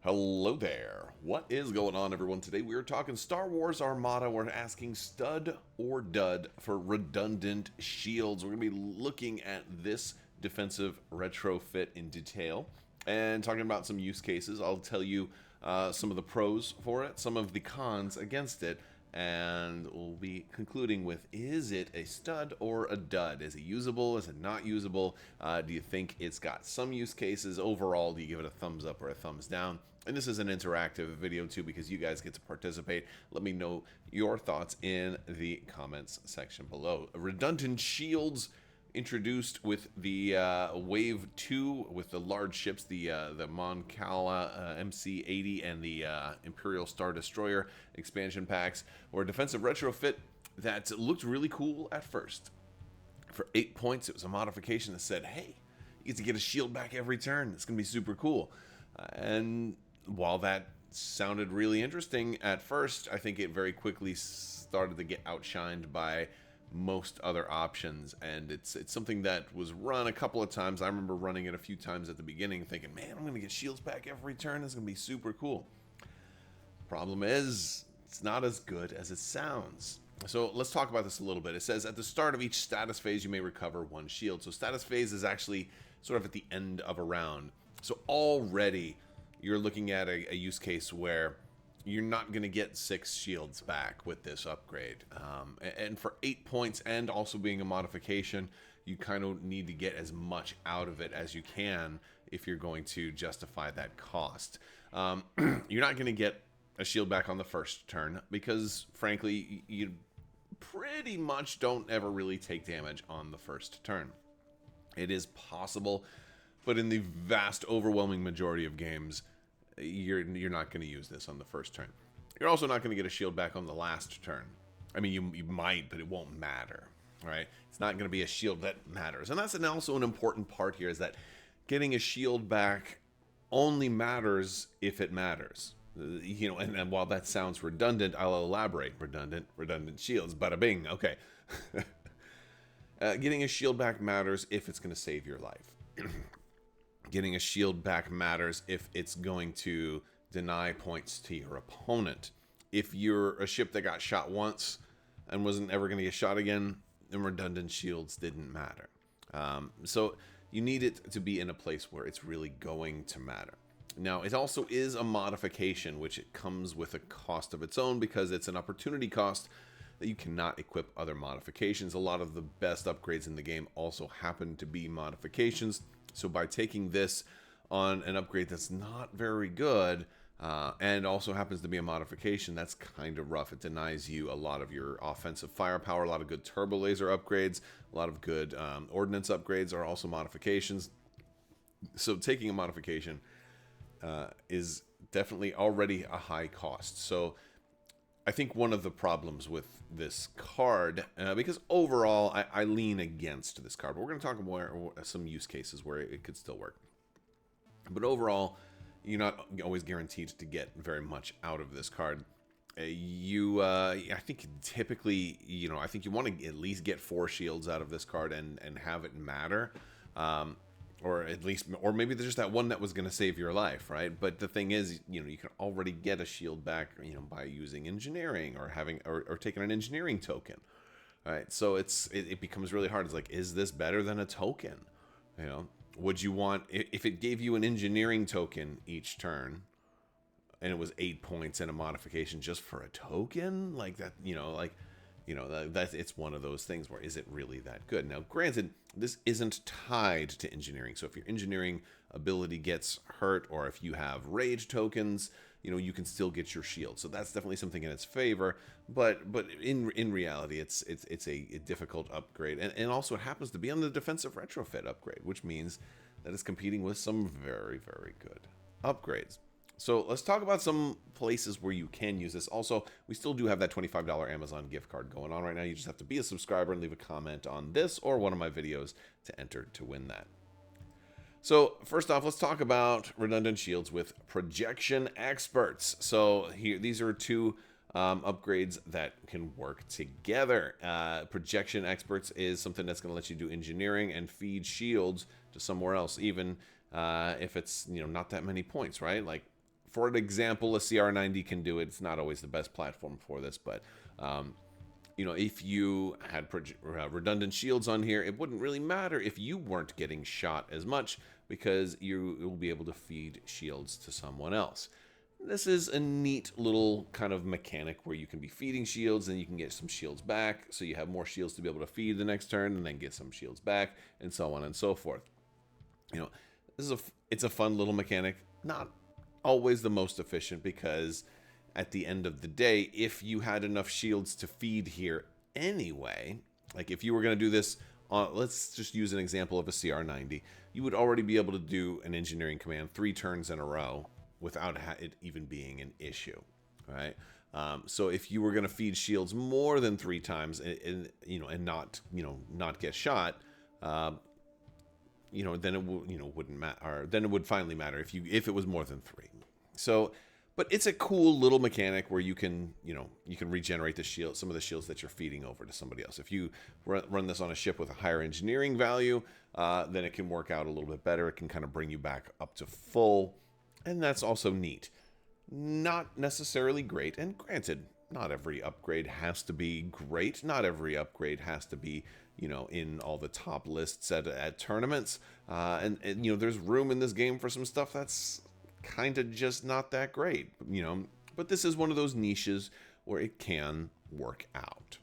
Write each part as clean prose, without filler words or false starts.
Hello there. What is going on, everyone? Today we are talking Star Wars Armada. We're asking stud or dud for redundant shields. We're going to be looking at this defensive retrofit in detail and talking about some use cases. I'll tell you some of the pros for it, some of the cons against it, and we'll be concluding with, is it a stud or a dud? Is it usable? Is it not usable? Do you think it's got some use cases? Overall, do you give it a thumbs up or a thumbs down? And this is an interactive video too, because you guys get to participate. Let me know your thoughts in the comments section below. Redundant shields introduced with the Wave 2 with the large ships, the Mon Cala MC-80 and the Imperial Star Destroyer expansion packs, or a defensive retrofit that looked really cool at first. For 8 points, it was a modification that said, hey, you get to get a shield back every turn. It's going to be super cool. And while that sounded really interesting at first, I think it very quickly started to get outshined by most other options, and it's something that was run a couple of times. I remember running it a few times at the beginning thinking, man, I'm gonna get shields back every turn. It's gonna be super cool. Problem is, it's not as good as it sounds. So let's talk about this a little bit. It says at the start of each status phase you may recover one shield. So status phase is actually sort of at the end of a round. So already you're looking at a use case where you're not going to get 6 shields back with this upgrade. And for 8 points and also being a modification, you kind of need to get as much out of it as you can if you're going to justify that cost. You're not going to get a shield back on the first turn because, frankly, you pretty much don't ever really take damage on the first turn. It is possible, but in the vast, overwhelming majority of games, you're not going to use this on the first turn. You're also not going to get a shield back on the last turn. I mean, you might, but it won't matter, right? It's not going to be a shield that matters. And that's also an important part here, is that getting a shield back only matters if it matters. And while that sounds redundant, I'll elaborate. Redundant shields. Bada bing. Okay. Getting a shield back matters if it's going to save your life. Getting a shield back matters if it's going to deny points to your opponent. If you're a ship that got shot once and wasn't ever going to get shot again, then redundant shields didn't matter. So you need it to be in a place where it's really going to matter. Now, it also is a modification, which it comes with a cost of its own because it's an opportunity cost that you cannot equip other modifications. A lot of the best upgrades in the game also happen to be modifications. So by taking this on an upgrade that's not very good and also happens to be a modification, that's kind of rough. It denies you a lot of your offensive firepower, a lot of good turbo laser upgrades, a lot of good ordnance upgrades are also modifications. So taking a modification is definitely already a high cost. So I think one of the problems with this card, because overall I lean against this card, but we're going to talk more some use cases where it could still work. But overall, you're not always guaranteed to get very much out of this card. I think typically, I think you want to at least get 4 shields out of this card and have it matter. Or at least, or maybe there's just that one that was going to save your life, right? But the thing is, you can already get a shield back, by using engineering or having or taking an engineering token, right? So it becomes really hard. It's like, is this better than a token? Would you want, if it gave you an engineering token each turn, and it was 8 points and a modification just for a token like that? That it's one of those things where, is it really that good? Now, granted, this isn't tied to engineering. So if your engineering ability gets hurt, or if you have rage tokens, you can still get your shield. So that's definitely something in its favor. But in reality, it's a difficult upgrade, and also it happens to be on the defensive retrofit upgrade, which means that it's competing with some very, very good upgrades. So let's talk about some places where you can use this. Also, we still do have that $25 Amazon gift card going on right now. You just have to be a subscriber and leave a comment on this or one of my videos to enter to win that. So first off, let's talk about redundant shields with projection experts. So here, these are 2 upgrades that can work together. Projection experts is something that's going to let you do engineering and feed shields to somewhere else, even if it's not that many points, right? Like For an example, a CR90 can do it. It's not always the best platform for this, but if you had redundant shields on here, it wouldn't really matter if you weren't getting shot as much because you will be able to feed shields to someone else. This is a neat little kind of mechanic where you can be feeding shields and you can get some shields back, so you have more shields to be able to feed the next turn and then get some shields back, and so on and so forth. It's a fun little mechanic, not always the most efficient, because at the end of the day, if you had enough shields to feed here anyway, like if you were going to do this on, let's just use an example of a CR90, you would already be able to do an engineering command 3 turns in a row without it even being an issue, right? So if you were going to feed shields more than 3 times and not get shot, then it wouldn't matter. Or then it would finally matter if it was more than 3. So, but it's a cool little mechanic where you can regenerate some of the shields that you're feeding over to somebody else. If you run this on a ship with a higher engineering value, then it can work out a little bit better. It can kind of bring you back up to full. And that's also neat. Not necessarily great. And granted, not every upgrade has to be great. Not every upgrade has to be, in all the top lists at tournaments. And there's room in this game for some stuff that's kind of just not that great. But this is one of those niches where it can work out.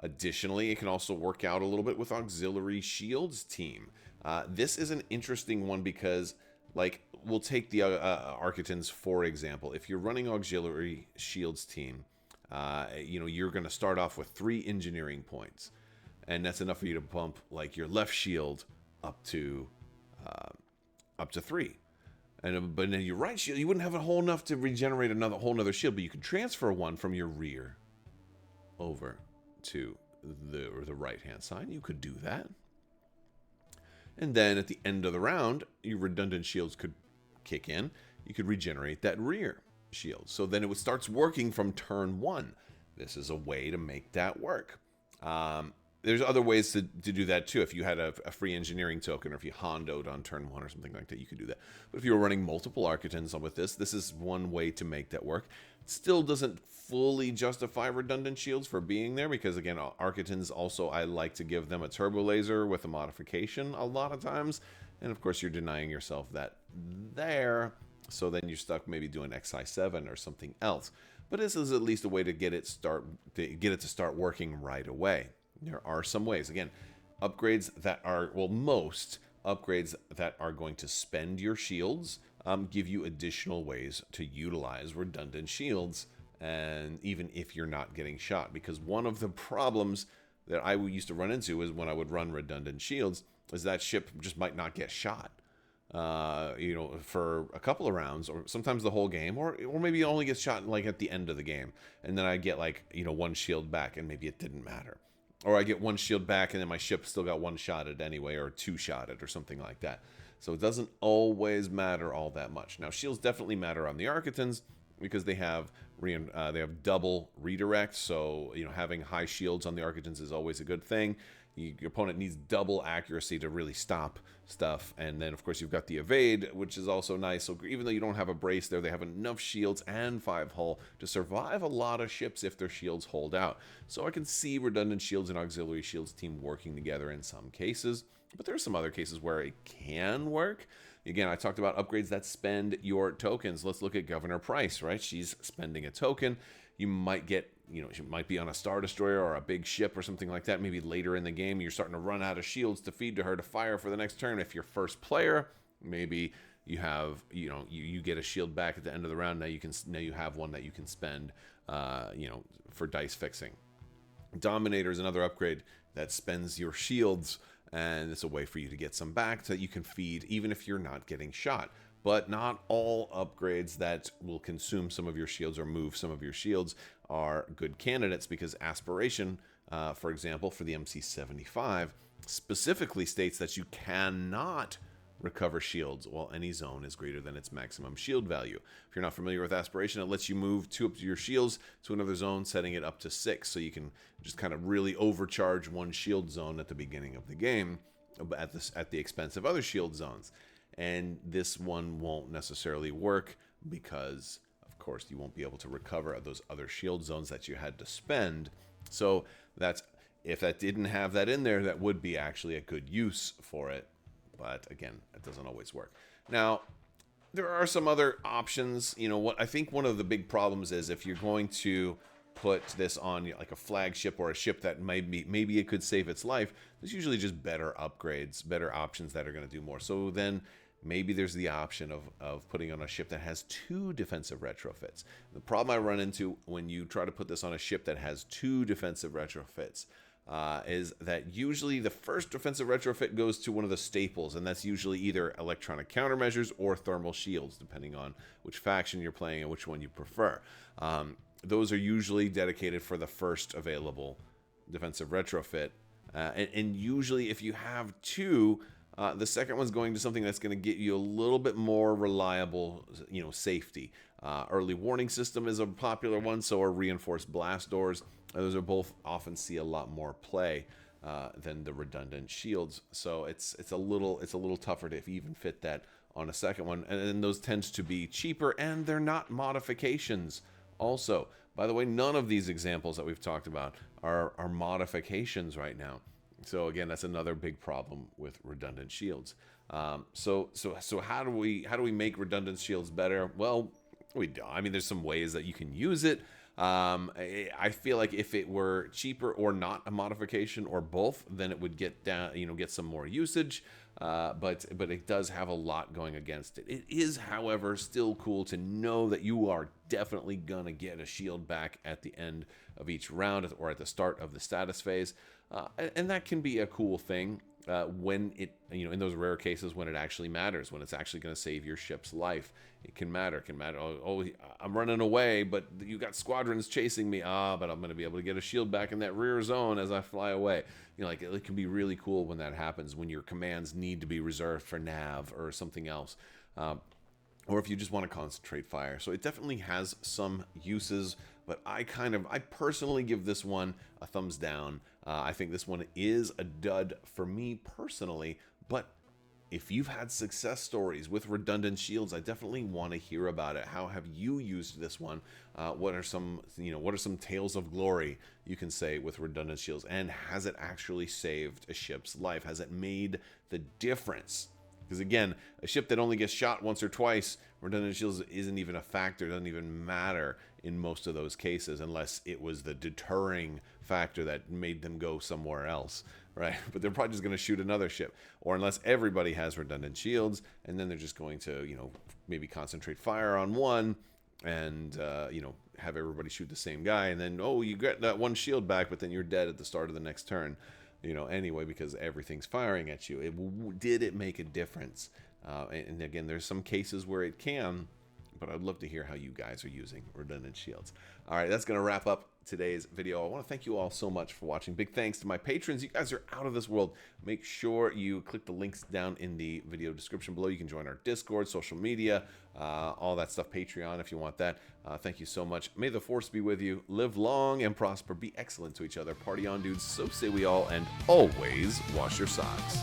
Additionally, it can also work out a little bit with auxiliary shields team. This is an interesting one because, like, we'll take the Architans, for example. If you're running auxiliary shields team, you're going to start off with 3 engineering points. And that's enough for you to bump, like, your left shield up to 3. But then your right shield, you wouldn't have a whole enough to regenerate whole nother shield, but you could transfer one from your rear over to the right-hand side. You could do that. And then at the end of the round, your redundant shields could kick in. You could regenerate that rear shield. So then it starts working from turn 1. This is a way to make that work. There's other ways to do that too. If you had a free engineering token, or if you hondoed on turn 1 or something like that, you could do that. But if you were running multiple Architans with this is one way to make that work. It still doesn't fully justify redundant shields for being there, because again, Architans also, I like to give them a turbo laser with a modification a lot of times. And of course, you're denying yourself that there. So then you're stuck maybe doing XI7 or something else. But this is at least a way to get it to start working right away. There are some ways. Again, upgrades that are, most upgrades that are going to spend your shields give you additional ways to utilize redundant shields, and even if you're not getting shot. Because one of the problems that I used to run into is when I would run redundant shields is that ship just might not get shot. For a couple of rounds, or sometimes the whole game, or maybe it only gets shot like at the end of the game, and then I get 1 shield back, and maybe it didn't matter. Or I get 1 shield back, and then my ship still got 1 shotted anyway, or 2 shotted, or something like that. So it doesn't always matter all that much. Now, shields definitely matter on the Architans, because they have double redirect. So having high shields on the Architans is always a good thing. Your opponent needs double accuracy to really stop stuff. And then, of course, you've got the evade, which is also nice. So even though you don't have a brace there, they have enough shields and 5 hull to survive a lot of ships if their shields hold out. So I can see redundant shields and auxiliary shields team working together in some cases. But there are some other cases where it can work. Again, I talked about upgrades that spend your tokens. Let's look at Governor Price, right? She's spending a token. You might get, she might be on a Star Destroyer or a big ship or something like that. Maybe later in the game, you're starting to run out of shields to feed to her to fire for the next turn. If you're first player, maybe you have, you get a shield back at the end of the round. Now you have one that you can spend, for dice fixing. Dominator is another upgrade that spends your shields, and it's a way for you to get some back so that you can feed even if you're not getting shot. But not all upgrades that will consume some of your shields or move some of your shields are good candidates, because Aspiration, for example, for the MC75, specifically states that you cannot recover shields while any zone is greater than its maximum shield value. If you're not familiar with Aspiration, it lets you move 2 of your shields to another zone, setting it up to 6, so you can just kind of really overcharge one shield zone at the beginning of the game at the expense of other shield zones. and this one won't necessarily work because, of course, you won't be able to recover those other shield zones that you had to spend. So that's, if that didn't have that in there, that would be actually a good use for it. But again, it doesn't always work. Now, there are some other options. You know, what I think one of the big problems is if you're going to put this on like a flagship or a ship that maybe it could save its life, there's usually just better upgrades, better options that are going to do more. So then maybe there's the option of putting on a ship that has 2 defensive retrofits. The problem I run into when you try to put this on a ship that has 2 defensive retrofits is that usually the first defensive retrofit goes to one of the staples, and that's usually either electronic countermeasures or thermal shields, depending on which faction you're playing and which one you prefer. Those are usually dedicated for the first available defensive retrofit. And usually if you have 2, the second one's going to something that's going to get you a little bit more reliable, safety. Early warning system is a popular one, so are reinforced blast doors. Those are both often see a lot more play than the redundant shields. So it's a little tougher to even fit that on a second one. And then those tend to be cheaper, and they're not modifications. Also, by the way, none of these examples that we've talked about are modifications right now. So again, that's another big problem with redundant shields. So how do we make redundant shields better? Well, there's some ways that you can use it. I feel like if it were cheaper or not a modification or both, then it would get some more usage. But it does have a lot going against it. It is, however, still cool to know that you are definitely gonna get a shield back at the end of each round or at the start of the status phase, and that can be a cool thing when it, in those rare cases when it actually matters, when it's actually going to save your ship's life. It can matter. It can matter. Oh, I'm running away, but you got squadrons chasing me. But I'm going to be able to get a shield back in that rear zone as I fly away. It can be really cool when that happens, when your commands need to be reserved for nav or something else. Or if you just want to concentrate fire. So it definitely has some uses, but I personally give this one a thumbs down. I think this one is a dud for me personally, but if you've had success stories with redundant shields, I definitely want to hear about it. How have you used this one? What are some tales of glory you can say with redundant shields? And has it actually saved a ship's life? Has it made the difference? Because again, a ship that only gets shot once or twice, redundant shields isn't even a factor, doesn't even matter in most of those cases, unless it was the deterring factor that made them go somewhere else, right? But they're probably just going to shoot another ship, or unless everybody has redundant shields, and then they're just going to, maybe concentrate fire on one, and have everybody shoot the same guy, and then you get that one shield back, but then you're dead at the start of the next turn. Anyway, because everything's firing at you. Did it make a difference? And again, there's some cases where it can, but I'd love to hear how you guys are using redundant shields. All right, that's going to wrap up today's video. I want to thank you all so much for watching. Big thanks to my patrons. You guys are out of this world. Make sure you click the links down in the video description below. You can join our Discord, social media, all that stuff, Patreon if you want that. Thank you so much. May the force be with you. Live long and prosper. Be excellent to each other. Party on, dudes. So say we all, and always wash your socks.